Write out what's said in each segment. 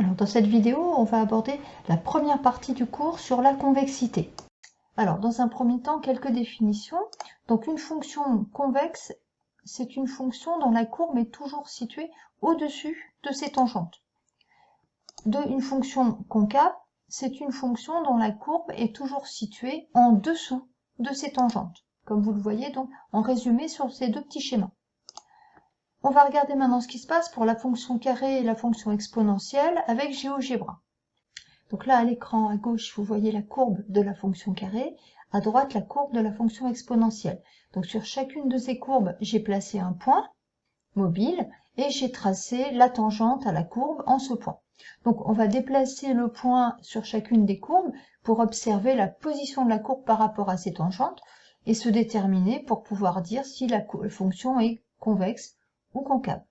Alors, dans cette vidéo, on va aborder la première partie du cours sur la convexité. Alors, dans un premier temps, quelques définitions. Donc, une fonction convexe, c'est une fonction dont la courbe est toujours située au-dessus de ses tangentes. Une fonction concave, c'est une fonction dont la courbe est toujours située en dessous de ses tangentes, comme vous le voyez donc en résumé sur ces deux petits schémas. On va regarder maintenant ce qui se passe pour la fonction carrée et la fonction exponentielle avec GeoGebra. Donc là, à l'écran, à gauche, vous voyez la courbe de la fonction carrée, à droite, la courbe de la fonction exponentielle. Donc sur chacune de ces courbes, j'ai placé un point mobile et j'ai tracé la tangente à la courbe en ce point. Donc on va déplacer le point sur chacune des courbes pour observer la position de la courbe par rapport à ces tangentes et se déterminer pour pouvoir dire si la fonction est convexe ou concave.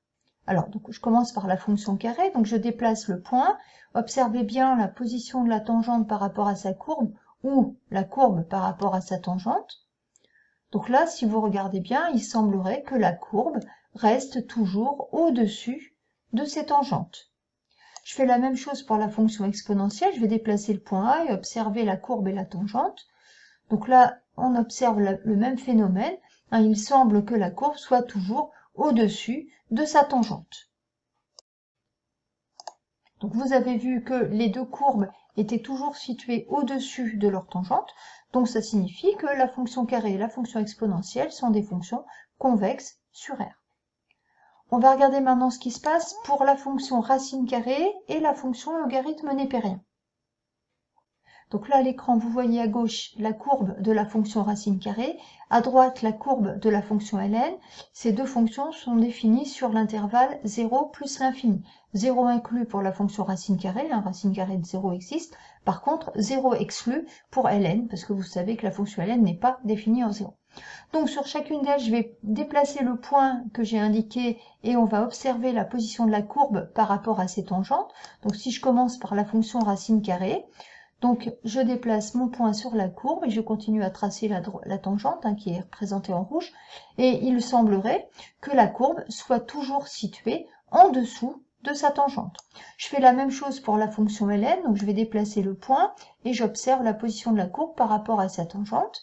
Alors, donc, je commence par la fonction carrée, donc je déplace le point, observez bien la position de la tangente par rapport à sa courbe, ou la courbe par rapport à sa tangente. Donc là, si vous regardez bien, il semblerait que la courbe reste toujours au-dessus de ses tangentes. Je fais la même chose pour la fonction exponentielle, je vais déplacer le point A et observer la courbe et la tangente. Donc là, on observe le même phénomène, il semble que la courbe soit toujours au-dessus de sa tangente. Donc vous avez vu que les deux courbes étaient toujours situées au-dessus de leur tangente, donc ça signifie que la fonction carrée et la fonction exponentielle sont des fonctions convexes sur R. On va regarder maintenant ce qui se passe pour la fonction racine carrée et la fonction logarithme népérien. Donc là, à l'écran, vous voyez à gauche la courbe de la fonction racine carrée, à droite la courbe de la fonction ln. Ces deux fonctions sont définies sur l'intervalle 0 plus l'infini. 0 inclus pour la fonction racine carrée de 0 existe. Par contre, 0 exclu pour ln, parce que vous savez que la fonction ln n'est pas définie en 0. Donc sur chacune d'elles, je vais déplacer le point que j'ai indiqué et on va observer la position de la courbe par rapport à ses tangentes. Donc si je commence par la fonction racine carrée, donc, je déplace mon point sur la courbe et je continue à tracer la tangente qui est représentée en rouge. Et il semblerait que la courbe soit toujours située en dessous de sa tangente. Je fais la même chose pour la fonction ln, donc je vais déplacer le point et j'observe la position de la courbe par rapport à sa tangente.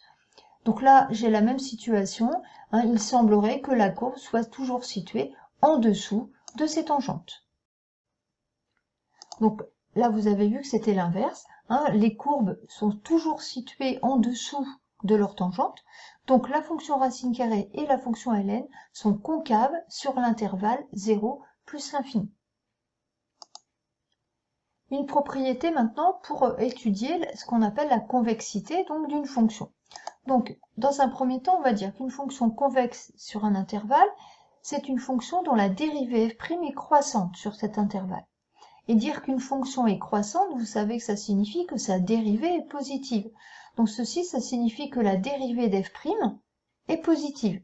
Donc là, j'ai la même situation. Il semblerait que la courbe soit toujours située en dessous de ses tangentes. Donc là, vous avez vu que c'était l'inverse. Les courbes sont toujours situées en dessous de leur tangente. Donc la fonction racine carrée et la fonction ln sont concaves sur l'intervalle 0 plus l'infini. Une propriété maintenant pour étudier ce qu'on appelle la convexité donc d'une fonction. Donc dans un premier temps, on va dire qu'une fonction convexe sur un intervalle, c'est une fonction dont la dérivée f' est croissante sur cet intervalle. Et dire qu'une fonction est croissante, vous savez que ça signifie que sa dérivée est positive. Donc ceci, ça signifie que la dérivée d'f' est positive.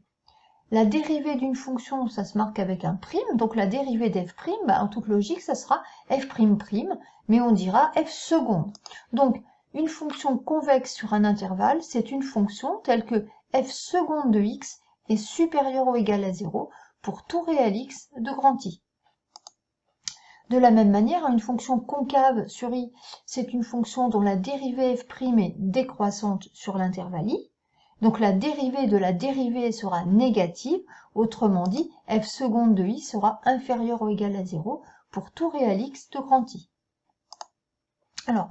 La dérivée d'une fonction, ça se marque avec un prime, donc la dérivée d'f', en toute logique, ça sera f'', mais on dira f seconde. Donc une fonction convexe sur un intervalle, c'est une fonction telle que f seconde de x est supérieure ou égale à 0 pour tout réel x de grand I. De la même manière, une fonction concave sur i, c'est une fonction dont la dérivée f' est décroissante sur l'intervalle i. Donc la dérivée de la dérivée sera négative, autrement dit, f seconde de i sera inférieure ou égale à 0 pour tout réel x de grand I. Alors,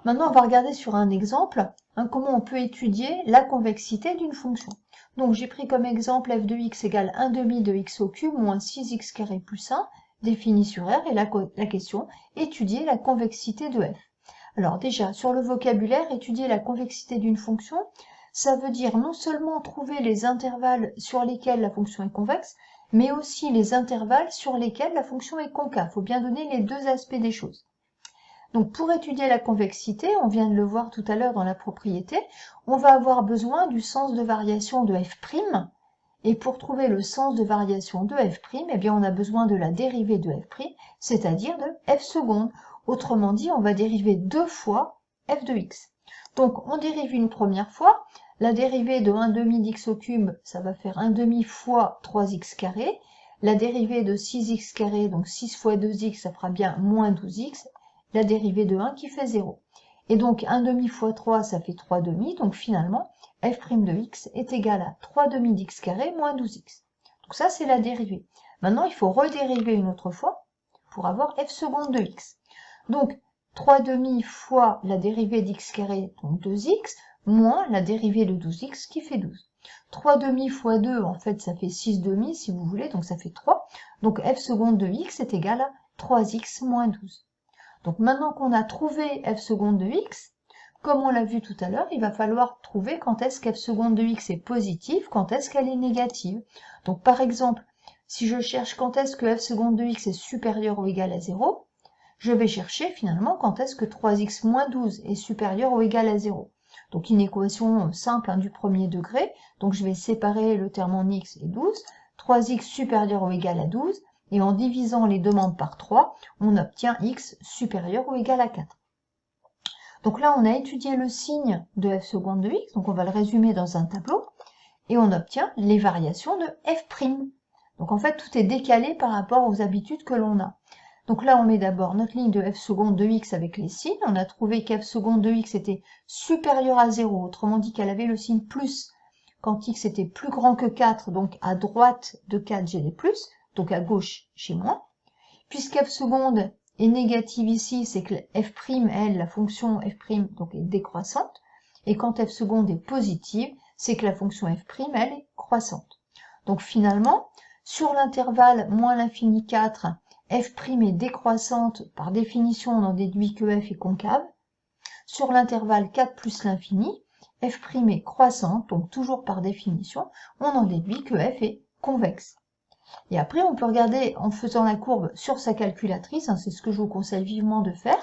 maintenant on va regarder sur un exemple comment on peut étudier la convexité d'une fonction. Donc j'ai pris comme exemple f de x égale 1 demi de x au cube moins 6x carré plus 1, défini sur R, et la question, étudier la convexité de f. Alors déjà, sur le vocabulaire, étudier la convexité d'une fonction, ça veut dire non seulement trouver les intervalles sur lesquels la fonction est convexe, mais aussi les intervalles sur lesquels la fonction est concave. Il faut bien donner les deux aspects des choses. Donc pour étudier la convexité, on vient de le voir tout à l'heure dans la propriété, on va avoir besoin du sens de variation de f', et pour trouver le sens de variation de f', eh bien on a besoin de la dérivée de f', c'est-à-dire de f seconde. Autrement dit, on va dériver deux fois f de x. Donc on dérive une première fois, la dérivée de 1 demi d'x au cube, ça va faire 1 demi fois 3x carré. la dérivée de 6x carré, donc 6 fois 2x, ça fera bien moins 12x, la dérivée de 1 qui fait 0. Et donc 1 demi fois 3, ça fait 3 demi, donc finalement, f' de x est égal à 3 demi d'x carré moins 12x. Donc ça, c'est la dérivée. Maintenant, il faut redériver une autre fois pour avoir f seconde de x. Donc, 3 demi fois la dérivée d'x carré, donc 2x, moins la dérivée de 12x qui fait 12. 3 demi fois 2, en fait, ça fait 6 demi, si vous voulez, donc ça fait 3. Donc, f seconde de x est égal à 3x moins 12. Donc, maintenant qu'on a trouvé f seconde de x, comme on l'a vu tout à l'heure, il va falloir trouver quand est-ce qu'f seconde de x est positive, quand est-ce qu'elle est négative. Donc, par exemple, si je cherche quand est-ce que f seconde de x est supérieur ou égal à 0, je vais chercher finalement quand est-ce que 3x moins 12 est supérieur ou égal à 0. Donc une équation simple du premier degré, donc je vais séparer le terme en x et 12, 3x supérieur ou égal à 12, et en divisant les demandes par 3, on obtient x supérieur ou égal à 4. Donc là, on a étudié le signe de f seconde de x, donc on va le résumer dans un tableau, et on obtient les variations de f'. Donc en fait, tout est décalé par rapport aux habitudes que l'on a. Donc là, on met d'abord notre ligne de f seconde de x avec les signes. On a trouvé qu'f seconde de x était supérieur à 0, autrement dit qu'elle avait le signe plus quand x était plus grand que 4, donc à droite de 4, j'ai des plus, donc à gauche, j'ai moins. Puisqu'f seconde est négative ici, c'est que f', elle, la fonction f', donc est décroissante. Et quand f seconde est positive, c'est que la fonction f', elle, est croissante. Donc finalement, sur l'intervalle moins l'infini 4, f' est décroissante, par définition on en déduit que f est concave. Sur l'intervalle 4 plus l'infini, f' est croissante, donc toujours par définition, on en déduit que f est convexe. Et après on peut regarder en faisant la courbe sur sa calculatrice, c'est ce que je vous conseille vivement de faire,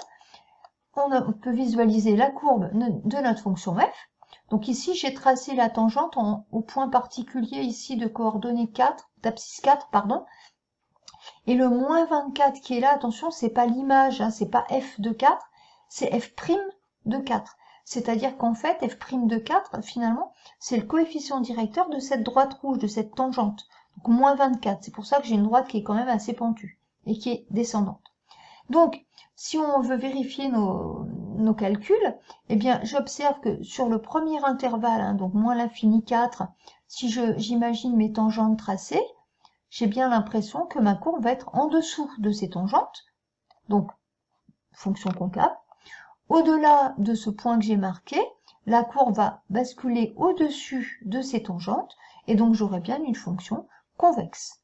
on peut visualiser la courbe de notre fonction f. Donc ici j'ai tracé la tangente au point particulier ici de coordonnées 4, d'abscisse 4, pardon, et le moins 24 qui est là, attention, c'est pas l'image, c'est pas f de 4, c'est f' de 4. C'est-à-dire qu'en fait, f' de 4, finalement, c'est le coefficient directeur de cette droite rouge, de cette tangente. Donc moins 24, c'est pour ça que j'ai une droite qui est quand même assez pentue et qui est descendante. Donc, si on veut vérifier nos calculs, eh bien, j'observe que sur le premier intervalle, donc moins l'infini 4, si j'imagine mes tangentes tracées, j'ai bien l'impression que ma courbe va être en dessous de ces tangentes, donc fonction concave. Au-delà de ce point que j'ai marqué, la courbe va basculer au-dessus de ces tangentes, et donc j'aurai bien une fonction convexe.